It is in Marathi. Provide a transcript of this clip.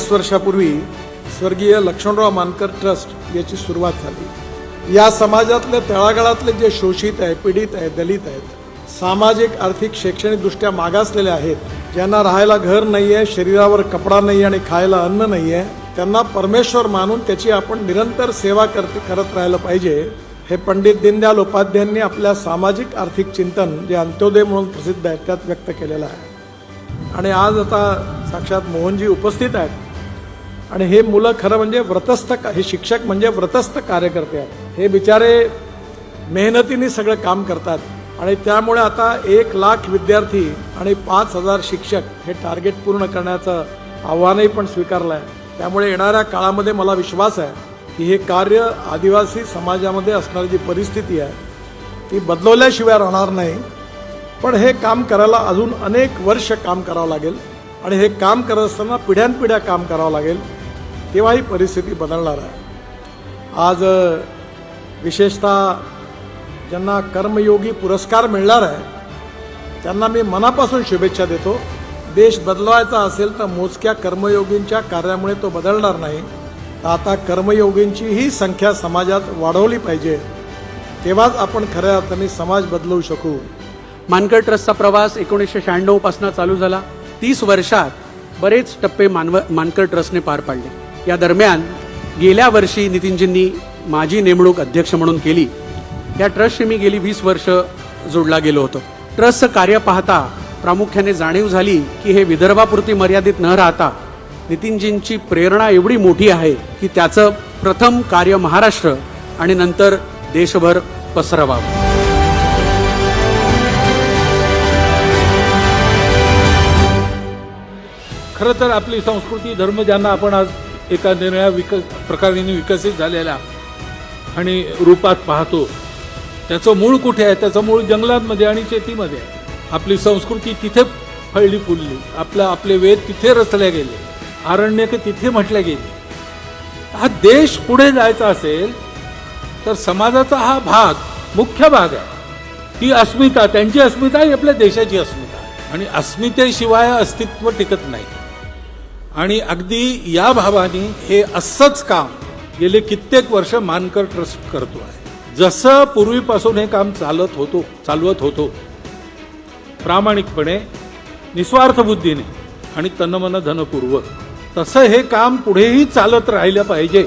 20 वर्षापूर्वी स्वर्गीय लक्ष्मणराव मानकर ट्रस्ट याची सुरुवात झाली। या समाजातले तळागाळातले जे शोषित आहे, पीडित आहे, दलित आहेत, सामाजिक आर्थिक शैक्षणिकदृष्ट्या मागासलेले आहेत, ज्यांना राहायला घर नाही आहे, शरीरावर कपडा नाही आणि खायला अन्न नाही आहे, त्यांना परमेश्वर मानून त्याची आपण निरंतर सेवा करत राहिलं पाहिजे, हे पंडित दीनदयाल उपाध्यायांनी आपल्या सामाजिक आर्थिक चिंतन जे अंत्योदय म्हणून प्रसिद्ध आहे त्यात व्यक्त केलेलं आहे। आणि आज आता साक्षात मोहनजी उपस्थित आहेत आणि हे मुलं खरं म्हणजे हे शिक्षक म्हणजे व्रतस्थ कार्यकर्ते आहेत। हे बिचारे मेहनतीने सगळं काम करतात आणि त्यामुळे आता 1 लाख विद्यार्थी आणि 5,000 शिक्षक हे टार्गेट पूर्ण करण्याचं आव्हानही पण स्वीकारलं आहे। त्यामुळे येणाऱ्या काळामध्ये मला विश्वास आहे की हे कार्य आदिवासी समाजामध्ये असणारी जी परिस्थिती आहे ती बदलवल्याशिवाय राहणार नाही, पण हे काम करायला अजून अनेक वर्ष काम करावं लागेल आणि हे काम करत असताना पिढ्यानपिढ्या काम करावं लागेल, तेव्हा ही परिस्थिती बदलणार आहे। आज विशेषतः ज्यांना कर्मयोगी पुरस्कार मिळणार आहे त्यांना मी मनापासून शुभेच्छा देतो। देश बदलवायचा असेल तर मोजक्या कर्मयोगींच्या कार्यामुळे तो बदलणार नाही, तर आता कर्मयोगींचीही संख्या समाजात वाढवली पाहिजे, तेव्हाच आपण खऱ्या अर्थाने समाज बदलवू शकू। मानकर ट्रस्टचा प्रवास 1996 पासून चालू झाला। 30 वर्षात बरेच टप्पे मानकर ट्रस्टने पार पाडले। या दरम्यान गेल्या वर्षी नितीनजींनी माझी नेमणूक अध्यक्ष म्हणून केली। या ट्रस्टशी मी गेली 20 वर्ष जोडला गेलो होतो। ट्रस्टचं कार्य पाहता प्रामुख्याने जाणीव झाली की हे विदर्भापुरती मर्यादित न राहता नितीनजींची प्रेरणा एवढी मोठी आहे की त्याचं प्रथम कार्य महाराष्ट्र आणि नंतर देशभर पसरवावं। खरं तर आपली संस्कृती धर्म ज्यांना आपण आज एका निर्णया प्रकारे विकसित झालेल्या आणि रूपात पाहतो, त्याचं मूळ कुठे आहे? त्याचं मूळ जंगलांमध्ये आणि शेतीमध्ये आहे। आपली संस्कृती तिथे फळली फुलली, आपले वेद तिथे रचले गेले, आरण्यके तिथे म्हटले गेले। हा देश पुढे जायचा असेल तर समाजाचा हा भाग मुख्य भाग आहे। ती अस्मिता, त्यांची अस्मिता ही आपल्या देशाची अस्मिता आहे आणि अस्मितेशिवाय अस्तित्व टिकत नाही। आणि अगदी या भावाने हे असंच काम गेले कित्येक वर्ष मानकर ट्रस्ट करतो आहे। जसं पूर्वीपासून हे काम चालवत होतो प्रामाणिकपणे, निस्वार्थ बुद्धीने आणि तनमन धनपूर्वक, तसं हे काम पुढेही चालत राहिलं पाहिजे